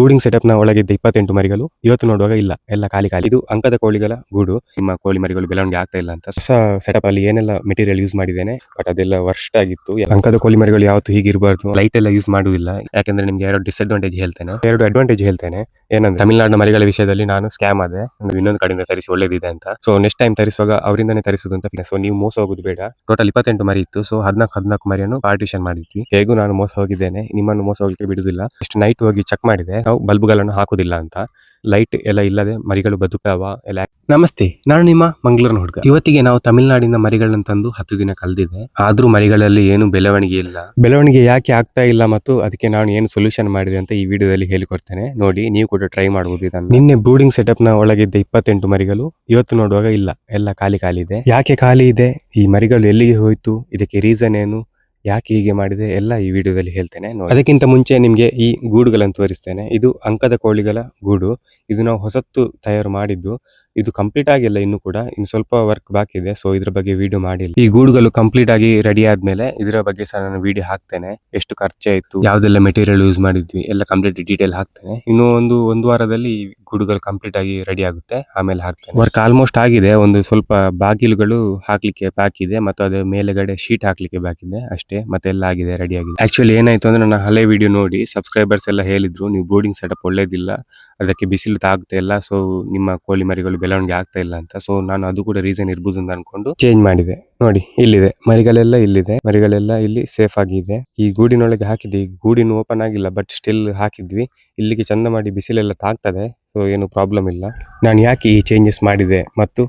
Brooding setup ನ ಒಳಗಿದ್ದ 28 ಮರಿಗಳು ಇವತ್ತು ನೋಡುವಾಗ ಇಲ್ಲ, ಎಲ್ಲ ಖಾಲಿ ಖಾಲಿ. ಇದು ಅಂಕದ ಕೋಳಿಗಳ ಗೂಡು. ನಿಮ್ಮ ಕೋಳಿ ಮರಿಗಳು ಬೆಳವಣಿಗೆ ಆಗ್ತಾ ಇಲ್ಲ ಅಂತ ಹೊಸ ಸೆಟಪ್ ಅಲ್ಲಿ ಏನೆಲ್ಲ ಮೆಟೀರಿಯಲ್ ಯೂಸ್ ಮಾಡಿದ್ದೇನೆ, ಬಟ್ ಅದೆಲ್ಲ ವರ್ಸ್ಟ್ ಆಗಿತ್ತು. ಅಂಕದ ಕೋಳಿ ಮರಿಗಳು ಯಾವತ್ತು ಹೀಗೆ ಇರಬಾರ್ದು. ಲೈಟ್ ಎಲ್ಲ ಯೂಸ್ ಮಾಡುವುದಿಲ್ಲ, ಯಾಕಂದ್ರೆ ನಿಮ್ಗೆ ಎರಡು ಡಿಸ್ಅಡ್ವಾಂಟೇಜ್ ಹೇಳ್ತೇನೆ, ಎರಡು ಅಡ್ವಾಂಟೇಜ್ ಹೇಳ್ತೇನೆ. ಏನಂದ್ರೆ ತಮಿಳುನಾಡಿನ ಮರಿಗಳ ವಿಷಯದಲ್ಲಿ ನಾನು ಸ್ಕ್ಯಾಮ್ ಆದೆ, ಇನ್ನೊಂದು ಕಡೆಯಿಂದ ತರಿಸಿ ಒಳ್ಳೇದಿದೆ ಅಂತ. ಸೊ ನೆಕ್ಸ್ಟ್ ಟೈಮ್ ತರಿಸುವಾಗ ಅವರಿಂದನೇ ತರಿಸುದು ಅಂತ. ಸೊ ನೀವು ಮೋಸ ಹೋಗುದು ಬೇಡ. ಟೋಟಲ್ 28 ಮರಿ ಇತ್ತು. ಸೊ 14 ಮರಿಯನ್ನು ಪಾರ್ಟಿಷನ್ ಮಾಡಿದ್ವಿ. ಹೇಗೂ ನಾನು ಮೋಸ ಹೋಗಿದ್ದೇನೆ, ನಿಮ್ಮನ್ನು ಮೋಸ ಹೋಗಲಿಕ್ಕೆ ಬಿಡುದಿಲ್ಲ. ಎಷ್ಟು ನೈಟ್ ಹೋಗಿ ಚೆಕ್ ಮಾಡಿದೆ, ನಾವು ಬಲ್ಬ್ಗಳನ್ನು ಹಾಕುದಿಲ್ಲ ಅಂತ. ಲೈಟ್ ಎಲ್ಲ ಇಲ್ಲದೆ ಮರಿಗಳು ಬದುಕಾವ ಎಲ್ಲ. ನಮಸ್ತೆ, ನಾನು ನಿಮ್ಮ ಮಂಗಳೂರಿನ ಹುಡುಗ. ಇವತ್ತಿಗೆ ನಾವು ತಮಿಳುನಾಡಿನ ಮರಿಗಳನ್ನ ತಂದು 10 ದಿನ ಕಳೆದಿದೆ. ಆದ್ರೂ ಮರಿಗಳಲ್ಲಿ ಏನು ಬೆಳವಣಿಗೆ ಇಲ್ಲ. ಬೆಳವಣಿಗೆ ಯಾಕೆ ಆಗ್ತಾ ಇಲ್ಲ ಮತ್ತು ಅದಕ್ಕೆ ನಾನು ಏನು ಸೊಲ್ಯೂಷನ್ ಮಾಡಿದೆ ಅಂತ ಈ ವಿಡಿಯೋದಲ್ಲಿ ಹೇಳಿಕೊಡ್ತೇನೆ. ನೋಡಿ, ನೀವು ಕೂಡ ಟ್ರೈ ಮಾಡಬಹುದು ಇದನ್ನು. ನಿನ್ನೆ ಬ್ರೂಡಿಂಗ್ ಸೆಟಪ್ ನ ಒಳಗಿದ್ದ 28 ಮರಿಗಳು ಇವತ್ತು ನೋಡುವಾಗ ಇಲ್ಲ, ಎಲ್ಲ ಖಾಲಿ ಖಾಲಿ ಇದೆ. ಯಾಕೆ ಖಾಲಿ ಇದೆ, ಈ ಮರಿಗಳು ಎಲ್ಲಿಗೆ ಹೋಯ್ತು, ಇದಕ್ಕೆ ರೀಸನ್ ಏನು, ಯಾಕೆ ಹೀಗೆ ಮಾಡಿದೆ ಎಲ್ಲ ಈ ವಿಡಿಯೋದಲ್ಲಿ ಹೇಳ್ತೇನೆ. ಅದಕ್ಕಿಂತ ಮುಂಚೆ ನಿಮ್ಗೆ ಈ ಗೂಡುಗಳನ್ನು ತೋರಿಸ್ತೇನೆ. ಇದು ಅಂಕದ ಕೋಳಿಗಳ ಗೂಡು. ಇದು ನಾವು ಹೊಸತ್ತು ತಯಾರು ಮಾಡಿದ್ದು. ಇದು ಕಂಪ್ಲೀಟ್ ಆಗಿಲ್ಲ ಇನ್ನು ಕೂಡ, ಇನ್ನು ಸ್ವಲ್ಪ ವರ್ಕ್ ಬಾಕಿ ಇದೆ. ಸೊ ಇದ್ರ ಬಗ್ಗೆ ವಿಡಿಯೋ ಮಾಡಿಲ್ಲ. ಈ ಗೂಡುಗಳು ಕಂಪ್ಲೀಟ್ ಆಗಿ ರೆಡಿ ಆದ್ಮೇಲೆ ಇದರ ಬಗ್ಗೆ ಸಹ ನಾನು ವಿಡಿಯೋ ಹಾಕ್ತೇನೆ. ಎಷ್ಟು ಖರ್ಚಾಯ್ತು, ಯಾವ್ದೆಲ್ಲ ಮೆಟೀರಿಯಲ್ ಯೂಸ್ ಮಾಡಿದ್ವಿ ಎಲ್ಲ ಕಂಪ್ಲೀಟ್ ಡೀಟೇಲ್ ಹಾಕ್ತೇನೆ. ಇನ್ನು ಒಂದು ವಾರದಲ್ಲಿ ಗೂಡುಗಳು ಕಂಪ್ಲೀಟ್ ಆಗಿ ರೆಡಿ ಆಗುತ್ತೆ, ಆಮೇಲೆ ಹಾಕ್ತೇನೆ. ವರ್ಕ್ ಆಲ್ಮೋಸ್ಟ್ ಆಗಿದೆ. ಒಂದು ಸ್ವಲ್ಪ ಬಾಗಿಲುಗಳು ಹಾಕ್ಲಿಕ್ಕೆ ಬಾಕಿ ಇದೆ, ಮತ್ತು ಅದೇ ಮೇಲೆಗಡೆ ಶೀಟ್ ಹಾಕ್ಲಿಕ್ಕೆ ಬಾಕಿ ಇದೆ ಅಷ್ಟೇ. ಮತ್ತೆ ಎಲ್ಲ ಆಗಿದೆ, ರೆಡಿ ಆಗಿದೆ. ಆಕ್ಚುಲಿ ಏನಾಯ್ತು ಅಂದ್ರೆ, ನನ್ನ ಹಳೆ ವಿಡಿಯೋ ನೋಡಿ ಸಬ್ಸ್ಕ್ರೈಬರ್ಸ್ ಎಲ್ಲ ಹೇಳಿದ್ರು, ನೀವು ಬ್ರೂಡಿಂಗ್ ಸೆಟಪ್ ಒಳ್ಳೇದಿಲ್ಲ, ಅದಕ್ಕೆ ಬಿಸಿಲು ತಾಗ್ತಾ ಇಲ್ಲ, ಸೊ ನಿಮ್ಮ ಕೋಳಿ ಮರಿಗಳು ಬೆಳವಣಿಗೆ ಆಗ್ತಾ ಇಲ್ಲ ಅಂತ. ಸೊ ನಾನು ಅದು ಕೂಡ ರೀಸನ್ ಇರ್ಬೋದು ಅಂತ ಅನ್ಕೊಂಡು ಚೇಂಜ್ ಮಾಡಿದೆ. ನೋಡಿ, ಇಲ್ಲಿದೆ ಮರಿಗಳೆಲ್ಲ, ಇಲ್ಲಿದೆ ಮರಿಗಳೆಲ್ಲ, ಇಲ್ಲಿ ಸೇಫ್ ಆಗಿದೆ. ಈ ಗೂಡಿನೊಳಗೆ ಹಾಕಿದ್ವಿ, ಗೂಡಿನ ಓಪನ್ ಆಗಿಲ್ಲ, ಬಟ್ ಸ್ಟಿಲ್ ಹಾಕಿದ್ವಿ. ಇಲ್ಲಿಗೆ ಚಂದ ಮಾಡಿ ಬಿಸಿಲೆಲ್ಲ ತಾಗ್ತದೆ, ಸೊ ಏನು ಪ್ರಾಬ್ಲಮ್ ಇಲ್ಲ. ನಾನು ಯಾಕೆ ಈ ಚೇಂಜಸ್ ಮಾಡಿದೆ ಮತ್ತು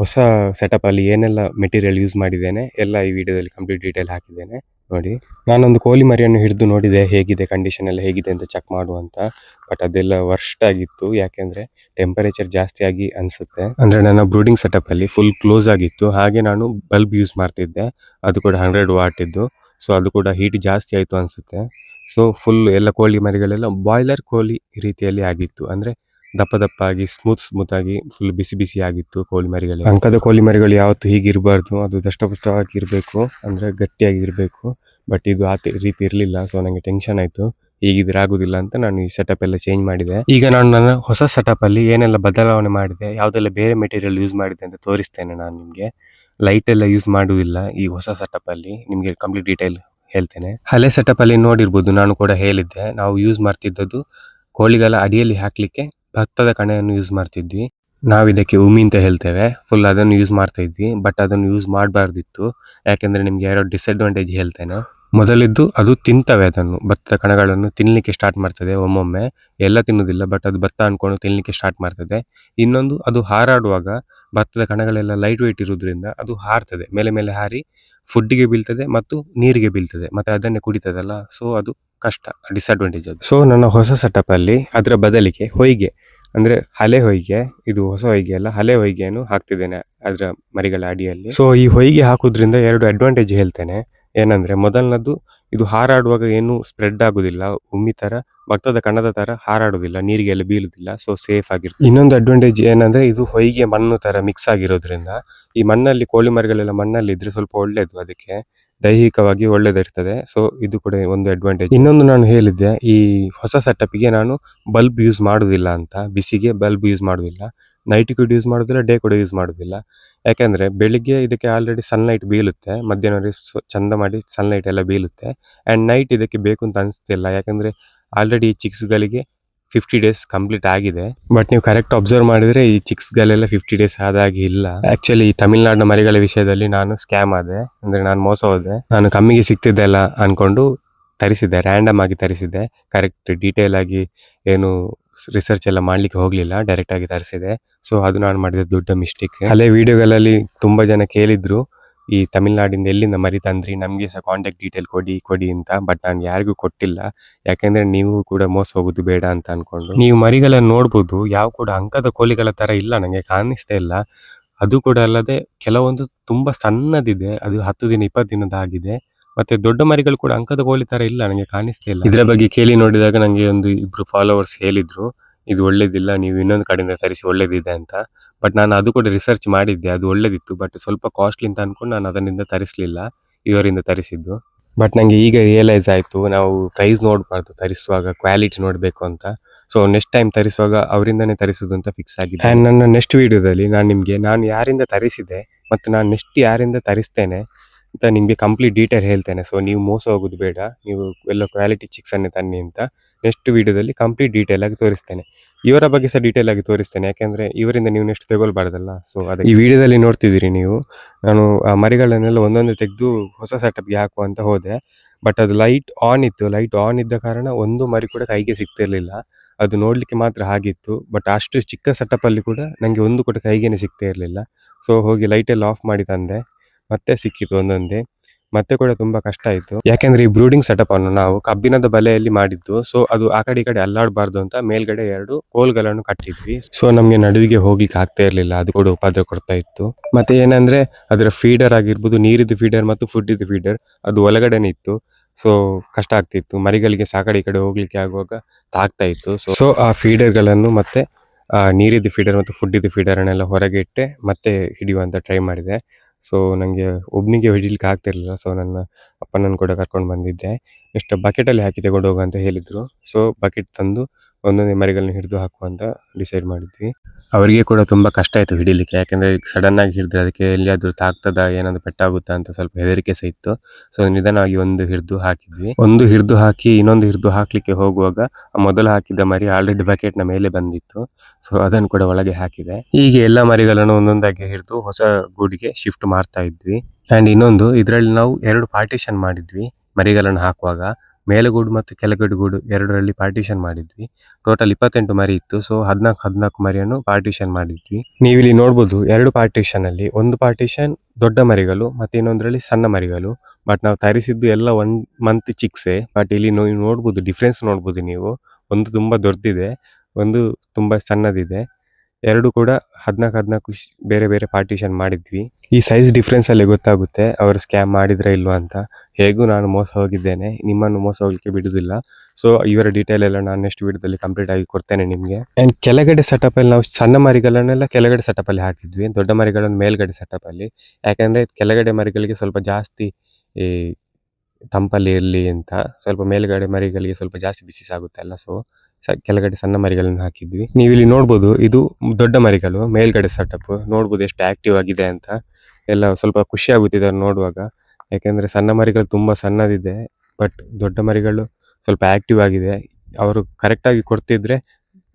ಹೊಸ ಸೆಟಪ್ ಅಲ್ಲಿ ಏನೆಲ್ಲ ಮೆಟೀರಿಯಲ್ ಯೂಸ್ ಮಾಡಿದ್ದೇನೆ ಎಲ್ಲ ಈ ವಿಡಿಯೋದಲ್ಲಿ ಕಂಪ್ಲೀಟ್ ಡೀಟೇಲ್ ಹಾಕಿದ್ದೇನೆ. ನೋಡಿ, ನಾನೊಂದು ಕೋಳಿ ಮರಿಯನ್ನು ಹಿಡಿದು ನೋಡಿದೆ, ಹೇಗಿದೆ ಕಂಡೀಷನ್ ಎಲ್ಲ ಹೇಗಿದೆ ಅಂತ ಚೆಕ್ ಮಾಡುವಂತ. ಬಟ್ ಅದೆಲ್ಲ ವರ್ಸ್ಟ್ ಆಗಿತ್ತು, ಯಾಕೆಂದ್ರೆ ಟೆಂಪರೇಚರ್ ಜಾಸ್ತಿ ಆಗಿ ಅನ್ಸುತ್ತೆ. ಅಂದ್ರೆ ನನ್ನ ಬ್ರೂಡಿಂಗ್ ಸೆಟಪ್ ಅಲ್ಲಿ ಫುಲ್ ಕ್ಲೋಸ್ ಆಗಿತ್ತು. ಹಾಗೆ ನಾನು ಬಲ್ಬ್ ಯೂಸ್ ಮಾಡ್ತಿದ್ದೆ, ಅದು ಕೂಡ 100 ವಾಟ್ ಇದ್ದು. ಸೊ ಅದು ಕೂಡ ಹೀಟ್ ಜಾಸ್ತಿ ಆಯ್ತು ಅನ್ಸುತ್ತೆ. ಸೊ ಫುಲ್ ಎಲ್ಲ ಕೋಳಿ ಮರಿಗಳೆಲ್ಲ ಬಾಯ್ಲರ್ ಕೋಳಿ ರೀತಿಯಲ್ಲಿ ಆಗಿತ್ತು. ಅಂದ್ರೆ ದಪ್ಪ ದಪ್ಪ ಆಗಿ ಸ್ಮೂತ್ ಆಗಿ ಫುಲ್ ಬಿಸಿ ಬಿಸಿ ಆಗಿತ್ತು ಕೋಳಿ ಮರಿಗಳು. ಅಂಕದ ಕೋಳಿ ಮರಿಗಳು ಯಾವತ್ತು ಹೀಗೆ ಇರಬಾರ್ದು, ಅದು ದಷ್ಟಪುಷ್ಟವಾಗಿ ಇರಬೇಕು, ಅಂದ್ರೆ ಗಟ್ಟಿಯಾಗಿ ಇರಬೇಕು. ಬಟ್ ಇದು ಆ ರೀತಿ ಇರಲಿಲ್ಲ. ಸೊ ನಂಗೆ ಟೆನ್ಷನ್ ಆಯ್ತು, ಹೀಗಿದ್ರೆ ಆಗುದಿಲ್ಲ ಅಂತ ನಾನು ಈ ಸೆಟಪ್ ಎಲ್ಲ ಚೇಂಜ್ ಮಾಡಿದೆ. ಈಗ ನಾನು ನನ್ನ ಹೊಸ ಸೆಟಪ್ ಅಲ್ಲಿ ಏನೆಲ್ಲ ಬದಲಾವಣೆ ಮಾಡಿದೆ, ಯಾವ್ದೆಲ್ಲ ಬೇರೆ ಮೆಟೀರಿಯಲ್ ಯೂಸ್ ಮಾಡಿದೆ ಅಂತ ತೋರಿಸ್ತೇನೆ ನಾನು ನಿಮ್ಗೆ. ಲೈಟ್ ಎಲ್ಲ ಯೂಸ್ ಮಾಡುವುದಿಲ್ಲ ಈ ಹೊಸ ಸೆಟಪ್ ಅಲ್ಲಿ, ನಿಮ್ಗೆ ಕಂಪ್ಲೀಟ್ ಡೀಟೇಲ್ ಹೇಳ್ತೇನೆ. ಹಳೆ ಸೆಟಪ್ ಅಲ್ಲಿ ನೋಡಿರ್ಬೋದು, ನಾನು ಕೂಡ ಹೇಳಿದ್ದೆ, ನಾವು ಯೂಸ್ ಮಾಡ್ತಿದ್ದದ್ದು ಕೋಳಿಗಳ ಅಡಿಯಲ್ಲಿ ಹಾಕ್ಲಿಕ್ಕೆ ಭತ್ತದ ಕಣೆಯನ್ನು ಯೂಸ್ ಮಾಡ್ತಿದ್ವಿ. ನಾವು ಇದಕ್ಕೆ ಉಮಿ ಅಂತ ಹೇಳ್ತೇವೆ. ಫುಲ್ ಅದನ್ನು ಯೂಸ್ ಮಾಡ್ತಾ ಇದ್ವಿ, ಬಟ್ ಅದನ್ನು ಯೂಸ್ ಮಾಡಬಾರ್ದಿತ್ತು. ಯಾಕೆಂದ್ರೆ ನಿಮ್ಗೆ ಎರಡು ಡಿಸ್ಅಡ್ವಾಂಟೇಜ್ ಹೇಳ್ತೇನೆ. ಮೊದಲಿದ್ದು, ಅದು ತಿಂತವೆ, ಅದನ್ನು ಭತ್ತದ ಕಣಗಳನ್ನು ತಿನ್ಲಿಕ್ಕೆ ಸ್ಟಾರ್ಟ್ ಮಾಡ್ತದೆ ಒಮ್ಮೊಮ್ಮೆ. ಎಲ್ಲ ತಿನ್ನುವುದಿಲ್ಲ, ಬಟ್ ಅದು ಭತ್ತ ಅನ್ಕೊಂಡು ತಿನ್ಲಿಕ್ಕೆ ಸ್ಟಾರ್ಟ್ ಮಾಡ್ತದೆ. ಇನ್ನೊಂದು, ಅದು ಹಾರಾಡುವಾಗ ಭತ್ತದ ಕಣಗಳೆಲ್ಲ ಲೈಟ್ ವೇಟ್ ಇರುವುದರಿಂದ ಅದು ಹಾರ್ತದೆ, ಮೇಲೆ ಮೇಲೆ ಹಾರಿ ಫುಡ್ಡಿಗೆ ಬೀಳ್ತದೆ ಮತ್ತು ನೀರಿಗೆ ಬೀಳ್ತದೆ, ಮತ್ತೆ ಅದನ್ನೇ ಕುಡಿತದಲ್ಲ. ಸೊ ಅದು ಕಷ್ಟ, ಡಿಸ್ಅಡ್ವಾಂಟೇಜ್ ಅದು. ಸೊ ನನ್ನ ಹೊಸ ಸೆಟಪ್ ಅಲ್ಲಿ ಅದರ ಬದಲಿಗೆ ಹೊಯ್ಗೆ, ಅಂದ್ರೆ ಹಳೆ ಹೊಯ್ಗೆ, ಇದು ಹೊಸ ಹೊಯ್ಗೆ ಅಲ್ಲ, ಹಳೆ ಹೊಯ್ಗೆಯನ್ನು ಹಾಕ್ತಿದ್ದೇನೆ ಅದರ ಮರಿಗಳ ಅಡಿಯಲ್ಲಿ. ಸೊ ಈ ಹೊಯ್ಗೆ ಹಾಕುದ್ರಿಂದ ಎರಡು ಅಡ್ವಾಂಟೇಜ್ ಹೇಳ್ತೇನೆ. ಏನಂದ್ರೆ, ಮೊದಲನದ್ದು, ಇದು ಹಾರಾಡುವಾಗ ಏನು ಸ್ಪ್ರೆಡ್ ಆಗುದಿಲ್ಲ, ಉಮ್ಮಿ ತರ ಭತ್ತದ ಕಣದ ತರ ಹಾರಾಡುದಿಲ್ಲ, ನೀರಿಗೆ ಎಲ್ಲ ಬೀಳುದಿಲ್ಲ. ಸೊ ಸೇಫ್ ಆಗಿರುತ್ತೆ. ಇನ್ನೊಂದು ಅಡ್ವಾಂಟೇಜ್ ಏನಂದ್ರೆ, ಇದು ಹೊಯ್ಗೆ ಮಣ್ಣು ತರ ಮಿಕ್ಸ್ ಆಗಿರೋದ್ರಿಂದ, ಈ ಮಣ್ಣಲ್ಲಿ ಕೋಳಿ ಮರಿಗಳೆಲ್ಲ ಮಣ್ಣಲ್ಲಿ ಇದ್ರೆ ಸ್ವಲ್ಪ ಒಳ್ಳೇದು, ಅದಕ್ಕೆ ದೈಹಿಕವಾಗಿ ಒಳ್ಳೇದಿರ್ತದೆ. ಸೊ ಇದು ಕೂಡ ಒಂದು ಅಡ್ವಾಂಟೇಜ್. ಇನ್ನೊಂದು ನಾನು ಹೇಳಿದ್ದೆ, ಈ ಹೊಸ ಸೆಟಪ್ಗೆ ನಾನು ಬಲ್ಬ್ ಯೂಸ್ ಮಾಡುದಿಲ್ಲ ಅಂತ. ಬಿಸಿಗೆ ಬಲ್ಬ್ ಯೂಸ್ ಮಾಡುದಿಲ್ಲ, ನೈಟ್ ಕೂಡ ಯೂಸ್ ಮಾಡುದಿಲ್ಲ, ಡೇ ಕೂಡ ಯೂಸ್ ಮಾಡುದಿಲ್ಲ. ಯಾಕಂದ್ರೆ ಬೆಳಿಗ್ಗೆ ಇದಕ್ಕೆ ಆಲ್ರೆಡಿ ಸನ್ಲೈಟ್ ಬೀಳುತ್ತೆ, ಮಧ್ಯಾಹ್ನ ಚಂದ ಮಾಡಿ ಸನ್ಲೈಟ್ ಎಲ್ಲ ಬೀಳುತ್ತೆ. ಅಂಡ್ ನೈಟ್ ಇದಕ್ಕೆ ಬೇಕು ಅಂತ ಅನಿಸ್ತಿಲ್ಲ, ಯಾಕಂದ್ರೆ ಆಲ್ರೆಡಿ ಈ ಚಿಕ್ಸ್ಗಳಿಗೆ 50 ಡೇಸ್ ಕಂಪ್ಲೀಟ್ ಆಗಿದೆ. ಬಟ್ ನೀವು ಕರೆಕ್ಟ್ ಅಬ್ಸರ್ವ್ ಮಾಡಿದ್ರೆ ಈ ಚಿಕ್ಸ್ಗಳೆಲ್ಲ 50 ಡೇಸ್ ಆದಾಗಿ ಇಲ್ಲ. ಆಕ್ಚುಲಿ ಈ ತಮಿಳುನಾಡಿನ ಮರಿಗಳ ವಿಷಯದಲ್ಲಿ ನಾನು ಸ್ಕ್ಯಾಮ್ ಆದೆ, ಅಂದ್ರೆ ನಾನು ಮೋಸ ಹೋದೆ. ನಾನು ಕಮ್ಮಿಗೆ ಸಿಗ್ತಿದ್ದೆಲ್ಲ ಅನ್ಕೊಂಡು ತರಿಸಿದ್ದೆ, ರ್ಯಾಂಡಮ್ ಆಗಿ ತರಿಸಿದ್ದೆ. ಕರೆಕ್ಟ್ ಡೀಟೇಲ್ ಆಗಿ ಏನು ರಿಸರ್ಚ್ ಎಲ್ಲ ಮಾಡ್ಲಿಕ್ಕೆ ಹೋಗ್ಲಿಲ್ಲ, ಡೈರೆಕ್ಟ್ ಆಗಿ ತರಿಸಿದೆ. ಸೊ ಅದು ನಾನು ಮಾಡಿದ ದೊಡ್ಡ ಮಿಸ್ಟೇಕ್. ಹಳೆ ವಿಡಿಯೋಗಳಲ್ಲಿ ತುಂಬಾ ಜನ ಕೇಳಿದ್ರು, ಈ ತಮಿಳ್ನಾಡಿಂದ ಎಲ್ಲಿಂದ ಮರಿ ತಂದ್ರಿ, ನಮ್ಗೆ ಸಹ ಕಾಂಟ್ಯಾಕ್ಟ್ ಡೀಟೇಲ್ ಕೊಡಿ ಅಂತ. ಬಟ್ ನಾನು ಯಾರಿಗೂ ಕೊಟ್ಟಿಲ್ಲ, ಯಾಕೆಂದ್ರೆ ನೀವು ಕೂಡ ಮೋಸ ಹೋಗುದು ಬೇಡ ಅಂತ ಅನ್ಕೊಂಡು. ನೀವು ಮರಿಗಳನ್ನ ನೋಡ್ಬೋದು, ಯಾವ ಕೂಡ ಅಂಕದ ಕೋಳಿಗಳ ತರ ಇಲ್ಲ, ನಂಗೆ ಕಾಣಿಸ್ತಾ ಇಲ್ಲ. ಅದು ಕೂಡ ಅಲ್ಲದೆ ಕೆಲವೊಂದು ತುಂಬಾ ಸಣ್ಣದಿದೆ, ಅದು 10 ದಿನ 20 ದಿನದಾಗಿದೆ. ಮತ್ತೆ ದೊಡ್ಡ ಮರಿಗಳು ಕೂಡ ಅಂಕದ ಕೋಳಿ ತರ ಇಲ್ಲ, ನನಗೆ ಕಾಣಿಸ್ತಾ ಇಲ್ಲ. ಇದರ ಬಗ್ಗೆ ಕೇಳಿ ನೋಡಿದಾಗ ನಂಗೆ ಒಂದು ಇಬ್ರು ಫಾಲೋವರ್ಸ್ ಹೇಳಿದ್ರು, ಇದು ಒಳ್ಳೇದಿಲ್ಲ, ನೀವು ಇನ್ನೊಂದು ಕಡೆಯಿಂದ ತರಿಸಿ ಒಳ್ಳೇದಿದೆ ಅಂತ. ಬಟ್ ನಾನು ಅದು ಕೂಡ ರಿಸರ್ಚ್ ಮಾಡಿದ್ದೆ, ಅದು ಒಳ್ಳೇದಿತ್ತು. ಬಟ್ ಸ್ವಲ್ಪ ಕಾಸ್ಟ್ಲಿ ಅಂತ ಅನ್ಕೊಂಡು ನಾನು ಅದರಿಂದ ತರಿಸ್ಲಿಲ್ಲ, ಇವರಿಂದ ತರಿಸಿದ್ದು. ಬಟ್ ನಂಗೆ ಈಗ ರಿಯಲೈಸ್ ಆಯ್ತು, ನಾವು ಪ್ರೈಸ್ ನೋಡಬಾರ್ದು ತರಿಸುವಾಗ, ಕ್ವಾಲಿಟಿ ನೋಡಬೇಕು ಅಂತ. ಸೊ ನೆಕ್ಸ್ಟ್ ಟೈಮ್ ತರಿಸುವಾಗ ಅವರಿಂದನೇ ತರಿಸುದು ಅಂತ ಫಿಕ್ಸ್ ಆಗಿದೆ. ಆ್ಯಂಡ್ ನನ್ನ ನೆಕ್ಸ್ಟ್ ವಿಡಿಯೋದಲ್ಲಿ ನಾನು ಯಾರಿಂದ ತರಿಸಿದೆ ಮತ್ತು ನಾನು ನೆಕ್ಸ್ಟ್ ಯಾರಿಂದ ತರಿಸ್ತೇನೆ ಅಂತ ನಿಮಗೆ ಕಂಪ್ಲೀಟ್ ಡೀಟೇಲ್ ಹೇಳ್ತೇನೆ. ಸೊ ನೀವು ಮೋಸ ಹೋಗೋದು ಬೇಡ, ನೀವು ಎಲ್ಲ ಕ್ವಾಲಿಟಿ ಚಿಕ್ಸನ್ನೇ ತನ್ನಿ ಅಂತ ನೆಕ್ಸ್ಟ್ ವಿಡಿಯೋದಲ್ಲಿ ಕಂಪ್ಲೀಟ್ ಡೀಟೇಲ್ ಆಗಿ ತೋರಿಸ್ತೇನೆ. ಇವರ ಬಗ್ಗೆ ಸಹ ಡೀಟೇಲ್ ಆಗಿ ತೋರಿಸ್ತೇನೆ, ಯಾಕೆಂದರೆ ಇವರಿಂದ ನೀವು ನೆಕ್ಸ್ಟ್ ತಗೊಳ್ಬಾರ್ದಲ್ಲ. ಸೊ ಅದೇ ಈ ವಿಡಿಯೋದಲ್ಲಿ ನೋಡ್ತಿದ್ದೀರಿ ನೀವು, ನಾನು ಆ ಮರಿಗಳನ್ನೆಲ್ಲ ಒಂದೊಂದು ತೆಗೆದು ಹೊಸ ಸೆಟಪ್ಗೆ ಹಾಕುವ ಅಂತ ಹೋದೆ. ಬಟ್ ಅದು ಲೈಟ್ ಆನ್ ಇತ್ತು. ಲೈಟ್ ಆನ್ ಇದ್ದ ಕಾರಣ ಒಂದು ಮರಿ ಕೂಡ ಕೈಗೆ ಸಿಗ್ತಿರ್ಲಿಲ್ಲ. ಅದು ನೋಡಲಿಕ್ಕೆ ಮಾತ್ರ ಹಾಗಿತ್ತು. ಬಟ್ ಅಷ್ಟು ಚಿಕ್ಕ ಸೆಟಪಲ್ಲಿ ಕೂಡ ನನಗೆ ಒಂದು ಕೂಡ ಕೈಗೇನೆ ಸಿಗ್ತಾ ಇರಲಿಲ್ಲ. ಸೊ ಹೋಗಿ ಲೈಟೆಲ್ಲ ಆಫ್ ಮಾಡಿ ತಂದೆ, ಮತ್ತೆ ಸಿಕ್ಕಿತು ಒಂದೊಂದೇ. ಮತ್ತೆ ಕೂಡ ತುಂಬಾ ಕಷ್ಟ ಆಯಿತು, ಯಾಕೆಂದ್ರೆ ಈ ಬ್ರೂಡಿಂಗ್ ಸೆಟಪ್ ಅನ್ನು ನಾವು ಕಬ್ಬಿಣದ ಬಲೆಯಲ್ಲಿ ಮಾಡಿದ್ದು. ಸೊ ಅದು ಆ ಕಡೆ ಈ ಕಡೆ ಅಲ್ಲಾಡಬಾರ್ದು ಅಂತ ಮೇಲ್ಗಡೆ 2 ಕೋಲ್ಗಳನ್ನು ಕಟ್ಟಿದ್ವಿ. ಸೊ ನಮಗೆ ನಡುವಿಗೆ ಹೋಗ್ಲಿಕ್ಕೆ ಆಗ್ತಾ ಇರಲಿಲ್ಲ, ಅದು ಕೂಡ ಉಪದ್ರ ಕೊಡ್ತಾ ಇತ್ತು. ಮತ್ತೆ ಏನಂದ್ರೆ ಅದರ ಫೀಡರ್ ಆಗಿರ್ಬೋದು, ನೀರಿದ್ದು ಫೀಡರ್ ಮತ್ತು ಫುಡ್ ಇದ್ದು ಫೀಡರ್ ಅದು ಒಳಗಡೆನೆ ಇತ್ತು. ಸೊ ಕಷ್ಟ ಆಗ್ತಿತ್ತು, ಮರಿಗಳಿಗೆ ಸಾಕಡೆ ಈ ಕಡೆ ಹೋಗ್ಲಿಕ್ಕೆ ಆಗುವಾಗ ತಾಗ್ತಾ ಇತ್ತು. ಸೊ ಆ ಫೀಡರ್ಗಳನ್ನು ಮತ್ತೆ ನೀರಿದ್ದು ಫೀಡರ್ ಮತ್ತು ಫುಡ್ ಇದ್ದು ಫೀಡರ್ನೆಲ್ಲ ಹೊರಗೆ ಇಟ್ಟೆ ಮತ್ತೆ ಹಿಡಿಯುವಂತ ಟ್ರೈ ಮಾಡಿದೆ. ಸೊ ನನಗೆ ಒಬ್ಬನಿಗೆ ಹಿಡಿಲಿಕ್ಕೆ ಆಗ್ತಿರ್ಲಿಲ್ಲ. ಸೊ ನನ್ನ ಅಪ್ಪನನ್ನು ಕೂಡ ಕರ್ಕೊಂಡು ಬಂದಿದ್ದೆ. ನೆಕ್ಸ್ಟ್ ಬಕೆಟಲ್ಲಿ ಹಾಕಿ ತಗೊಂಡು ಹೋಗು ಅಂತ ಹೇಳಿದ್ರು. ಸೊ ಬಕೆಟ್ ತಂದು ಒಂದೊಂದೇ ಮರಿಗಳನ್ನ ಹಿಡಿದು ಹಾಕುವಂತ ಡಿಸೈಡ್ ಮಾಡಿದ್ವಿ. ಅವರಿಗೆ ಕೂಡ ತುಂಬ ಕಷ್ಟ ಆಯಿತು ಹಿಡಿಲಿಕ್ಕೆ, ಯಾಕೆಂದರೆ ಸಡನ್ ಆಗಿ ಹಿಡಿದ್ರೆ ಅದಕ್ಕೆ ಎಲ್ಲಿಯಾದರೂ ತಾಗ್ತದ, ಏನಾದರೂ ಪೆಟ್ಟಾಗುತ್ತಾ ಅಂತ ಸ್ವಲ್ಪ ಹೆದರಿಕೆ ಸಹ ಇತ್ತು. ಸೊ ನಿಧಾನವಾಗಿ ಒಂದು ಹಿಡಿದು ಹಾಕಿದ್ವಿ. ಒಂದು ಹಿಡಿದು ಹಾಕಿ ಇನ್ನೊಂದು ಹಿಡಿದು ಹಾಕ್ಲಿಕ್ಕೆ ಹೋಗುವಾಗ ಮೊದಲು ಹಾಕಿದ್ದ ಮರಿ ಆಲ್ರೆಡಿ ಬಕೆಟ್ನ ಮೇಲೆ ಬಂದಿತ್ತು. ಸೊ ಅದನ್ನು ಕೂಡ ಒಳಗೆ ಹಾಕಿದೆ. ಹೀಗೆ ಎಲ್ಲ ಮರಿಗಳನ್ನು ಒಂದೊಂದಾಗಿ ಹಿಡಿದು ಹೊಸ ಗೂಡಿಗೆ ಶಿಫ್ಟ್ ಮಾಡ್ತಾ ಇದ್ವಿ. ಆ್ಯಂಡ್ ಇನ್ನೊಂದು, ಇದರಲ್ಲಿ ನಾವು 2 ಪಾರ್ಟಿಷನ್ ಮಾಡಿದ್ವಿ ಮರಿಗಳನ್ನು ಹಾಕುವಾಗ. ಮೇಲುಗೂಡು ಮತ್ತು ಕೆಳಗಡೆ ಗೂಡು ಎರಡರಲ್ಲಿ ಪಾರ್ಟಿಷನ್ ಮಾಡಿದ್ವಿ. ಟೋಟಲ್ 28 ಮರಿ ಇತ್ತು. ಸೊ 14 ಮರಿಯನ್ನು ಪಾರ್ಟಿಷನ್ ಮಾಡಿದ್ವಿ. ನೀವಿಲ್ಲಿ ನೋಡ್ಬೋದು 2 ಪಾರ್ಟಿಷನ್ ಅಲ್ಲಿ ಒಂದು ಪಾರ್ಟಿಷನ್ ದೊಡ್ಡ ಮರಿಗಳು ಮತ್ತೆ ಇನ್ನೊಂದರಲ್ಲಿ ಸಣ್ಣ ಮರಿಗಳು. ಬಟ್ ನಾವು ತರಿಸಿದ್ದು ಎಲ್ಲ 1 ಮಂತ್ ಚಿಕ್ಸೆ. ಬಟ್ ಇಲ್ಲಿ ನೋಡ್ಬೋದು, ಡಿಫ್ರೆನ್ಸ್ ನೋಡ್ಬೋದು ನೀವು. ಒಂದು ತುಂಬಾ ದೊಡ್ಡದಿದೆ, ಒಂದು ತುಂಬಾ ಸಣ್ಣದಿದೆ. 2 ಕೂಡ 14 ಬೇರೆ ಬೇರೆ ಪಾರ್ಟಿಷನ್ ಮಾಡಿದ್ವಿ. ಈ ಸೈಜ್ ಡಿಫ್ರೆನ್ಸ್ ಅಲ್ಲಿ ಗೊತ್ತಾಗುತ್ತೆ ಅವರು ಸ್ಕ್ಯಾಮ್ ಮಾಡಿದ್ರೆ ಇಲ್ವಾ ಅಂತ. ಹೇಗೂ ನಾನು ಮೋಸ ಹೋಗಿದ್ದೇನೆ, ನಿಮ್ಮನ್ನು ಮೋಸ ಹೋಗ್ಲಿಕ್ಕೆ ಬಿಡುದಿಲ್ಲ. ಸೊ ಇವರ ಡೀಟೇಲ್ ಎಲ್ಲ ನಾನು ನೆಕ್ಸ್ಟ್ ವಿಡಿಯೋದಲ್ಲಿ ಕಂಪ್ಲೀಟ್ ಆಗಿ ಕೊಡ್ತೇನೆ ನಿಮಗೆ. ಅಂಡ್ ಕೆಳಗಡೆ ಸೆಟಪ್ ಅಲ್ಲಿ ನಾವು ಸಣ್ಣ ಮರಿಗಳನ್ನೆಲ್ಲ ಕೆಳಗಡೆ ಸೆಟಪ್ ಅಲ್ಲಿ ಹಾಕಿದ್ವಿ, ದೊಡ್ಡ ಮರಿಗಳನ್ನು ಮೇಲ್ಗಡೆ ಸೆಟಪ್ ಅಲ್ಲಿ. ಯಾಕಂದ್ರೆ ಕೆಳಗಡೆ ಮರಿಗಳಿಗೆ ಸ್ವಲ್ಪ ಜಾಸ್ತಿ ಈ ತಂಪಲ್ಲಿ ಇರಲಿ ಅಂತ, ಸ್ವಲ್ಪ ಮೇಲ್ಗಡೆ ಮರಿಗಳಿಗೆ ಸ್ವಲ್ಪ ಜಾಸ್ತಿ ಬಿಸಿ ಆಗುತ್ತೆ ಅಲ್ಲ. ಸೊ ಕೆಳಗಡೆ ಸಣ್ಣ ಮರಿಗಳನ್ನು ಹಾಕಿದ್ವಿ. ನೀವು ಇಲ್ಲಿ ನೋಡ್ಬೋದು, ಇದು ದೊಡ್ಡ ಮರಿಗಳು ಮೇಲ್ಗಡೆ ಸೆಟಪ್. ನೋಡ್ಬೋದು ಎಷ್ಟು ಆಕ್ಟಿವ್ ಆಗಿದೆ ಅಂತ. ಎಲ್ಲ ಸ್ವಲ್ಪ ಖುಷಿ ಆಗುತ್ತೆ ಇದನ್ನು ನೋಡುವಾಗ, ಯಾಕೆಂದ್ರೆ ಸಣ್ಣ ಮರಿಗಳು ತುಂಬಾ ಸಣ್ಣದಿದೆ. ಬಟ್ ದೊಡ್ಡ ಮರಿಗಳು ಸ್ವಲ್ಪ ಆಕ್ಟಿವ್ ಆಗಿದೆ. ಅವರು ಕರೆಕ್ಟ್ ಆಗಿ ಕೊಡ್ತಿದ್ರೆ,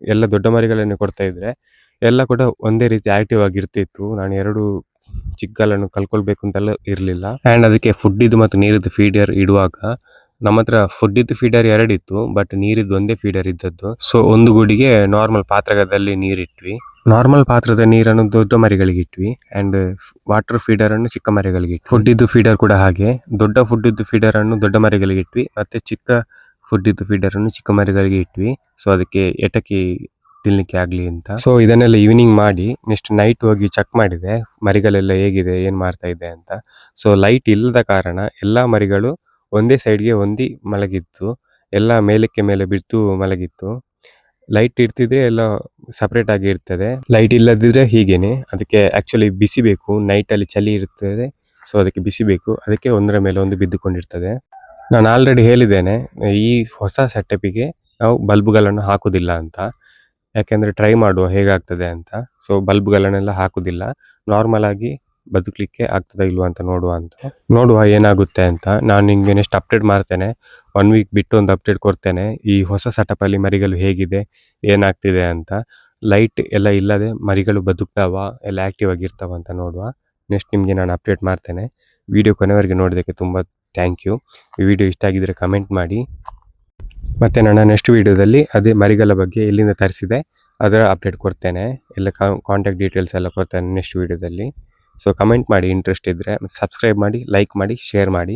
ಎಲ್ಲ ದೊಡ್ಡ ಮರಿಗಳನ್ನೇ ಕೊಡ್ತಾ ಇದ್ರೆ ಎಲ್ಲ ಕೂಡ ಒಂದೇ ರೀತಿ ಆಕ್ಟಿವ್ ಆಗಿರ್ತಿತ್ತು. ನಾನು 2 ಚಿಕ್ಕಗಳನ್ನು ಕಲ್ಕೊಳ್ಬೇಕು ಅಂತೆಲ್ಲ ಇರಲಿಲ್ಲ. ಆ್ಯಂಡ್ ಅದಕ್ಕೆ ಫುಡ್ ಇದು ಮತ್ತು ನೀರಿದ್ದು ಫೀಡರ್ ಇಡುವಾಗ ನಮ್ಮ ಹತ್ರ ಫುಡ್ ಇದ್ದು ಫೀಡರ್ 2 ಇತ್ತು, ಬಟ್ ನೀರಿದ್ದು ಒಂದೇ ಫೀಡರ್ ಇದ್ದದ್ದು. ಸೊ ಒಂದು ಗೂಡಿಗೆ ನಾರ್ಮಲ್ ಪಾತ್ರದಲ್ಲಿ ನೀರಿಟ್ವಿ. ನಾರ್ಮಲ್ ಪಾತ್ರದ ನೀರನ್ನು ದೊಡ್ಡ ಮರಿಗಳಿಗೆ ಇಟ್ವಿ. ಅಂಡ್ ವಾಟರ್ ಫೀಡರ್ ಅನ್ನು ಚಿಕ್ಕ ಮರಿಗಳಿಗೆ ಇಟ್ವಿ. ಫುಡ್ ಇದ್ದು ಫೀಡರ್ ಕೂಡ ಹಾಗೆ, ದೊಡ್ಡ ಫುಡ್ ಇದ್ದು ಫೀಡರ್ ಅನ್ನು ದೊಡ್ಡ ಮರಿಗಳಿಗೆ ಇಟ್ವಿ, ಮತ್ತೆ ಚಿಕ್ಕ ಫುಡ್ ಇದ್ದು ಫೀಡರ್ ಅನ್ನು ಚಿಕ್ಕ ಮರಿಗಳಿಗೆ ಇಟ್ವಿ. ಸೊ ಅದಕ್ಕೆ ಎಟಕಿ ತಿನ್ಲಿಕ್ಕೆ ಆಗ್ಲಿ ಅಂತ. ಸೊ ಇದನ್ನೆಲ್ಲ ಈವ್ನಿಂಗ್ ಮಾಡಿ ನೆಕ್ಸ್ಟ್ ನೈಟ್ ಹೋಗಿ ಚೆಕ್ ಮಾಡಿದೆ ಮರಿಗಳೆಲ್ಲ ಹೇಗಿದೆ, ಏನ್ ಮಾಡ್ತಾ ಇದೆ ಅಂತ. ಸೊ ಲೈಟ್ ಇಲ್ಲದ ಕಾರಣ ಎಲ್ಲಾ ಮರಿಗಳು ಒಂದೇ ಸೈಡ್ಗೆ ಹೊಂದಿ ಮಲಗಿತ್ತು. ಎಲ್ಲ ಮೇಲಕ್ಕೆ ಮೇಲೆ ಬಿಟ್ಟು ಮಲಗಿತ್ತು. ಲೈಟ್ ಇರ್ತಿದ್ರೆ ಎಲ್ಲ ಸಪ್ರೇಟ್ ಆಗಿ ಇರ್ತದೆ, ಲೈಟ್ ಇಲ್ಲದಿದ್ರೆ ಹೀಗೇನೆ. ಅದಕ್ಕೆ ಆಕ್ಚುಲಿ ಬಿಸಿ ಬೇಕು, ನೈಟ್ ಅಲ್ಲಿ ಚಳಿ ಇರ್ತದೆ. ಸೊ ಅದಕ್ಕೆ ಬಿಸಿ ಬೇಕು, ಅದಕ್ಕೆ ಒಂದರ ಮೇಲೆ ಒಂದು ಬಿದ್ದುಕೊಂಡಿರ್ತದೆ. ನಾನು ಆಲ್ರೆಡಿ ಹೇಳಿದ್ದೇನೆ, ಈ ಹೊಸ ಸೆಟಪಿಗೆ ನಾವು ಬಲ್ಬ್ಗಳನ್ನು ಹಾಕುದಿಲ್ಲ ಅಂತ. ಯಾಕೆಂದ್ರೆ ಟ್ರೈ ಮಾಡುವ ಹೇಗಾಗ್ತದೆ ಅಂತ. ಸೊ ಬಲ್ಬ್ಗಳನ್ನೆಲ್ಲ ಹಾಕುದಿಲ್ಲ, ನಾರ್ಮಲ್ ಆಗಿ ಬದುಕಲಿಕ್ಕೆ ಆಗ್ತದ ಇಲ್ವಾ ಅಂತ ನೋಡುವ ಏನಾಗುತ್ತೆ ಅಂತ. ನಾನು ನಿಮಗೆ ನೆಕ್ಸ್ಟ್ ಅಪ್ಡೇಟ್ ಮಾಡ್ತೇನೆ. 1 ವೀಕ್ ಬಿಟ್ಟು ಒಂದು ಅಪ್ಡೇಟ್ ಕೊಡ್ತೇನೆ, ಈ ಹೊಸ ಸೆಟಪ್ ಅಲ್ಲಿ ಮರಿಗಳು ಹೇಗಿದೆ, ಏನಾಗ್ತಿದೆ ಅಂತ. ಲೈಟ್ ಎಲ್ಲ ಇಲ್ಲದೆ ಮರಿಗಳು ಬದುಕ್ತಾವ, ಎಲ್ಲ ಆಕ್ಟಿವ್ ಆಗಿರ್ತಾವ ಅಂತ ನೋಡುವ. ನೆಕ್ಸ್ಟ್ ನಿಮಗೆ ನಾನು ಅಪ್ಡೇಟ್ ಮಾಡ್ತೇನೆ. ವಿಡಿಯೋ ಕೊನೆವರೆಗೆ ನೋಡೋದಕ್ಕೆ ತುಂಬ ಥ್ಯಾಂಕ್ ಯು. ಈ ವಿಡಿಯೋ ಇಷ್ಟ ಆಗಿದ್ರೆ ಕಮೆಂಟ್ ಮಾಡಿ. ಮತ್ತೆ ನನ್ನ ನೆಕ್ಸ್ಟ್ ವಿಡಿಯೋದಲ್ಲಿ ಅದೇ ಮರಿಗಳ ಬಗ್ಗೆ ಎಲ್ಲಿಂದ ತರಿಸಿದೆ ಅದರ ಅಪ್ಡೇಟ್ ಕೊಡ್ತೇನೆ. ಎಲ್ಲ ಕಾಂಟ್ಯಾಕ್ಟ್ ಡೀಟೇಲ್ಸ್ ಎಲ್ಲ ಕೊಡ್ತೇನೆ ನೆಕ್ಸ್ಟ್ ವಿಡಿಯೋದಲ್ಲಿ. ಸೊ ಕಮೆಂಟ್ ಮಾಡಿ, ಇಂಟ್ರೆಸ್ಟ್ ಇದ್ದರೆ ಸಬ್ಸ್ಕ್ರೈಬ್ ಮಾಡಿ, ಲೈಕ್ ಮಾಡಿ, ಶೇರ್ ಮಾಡಿ.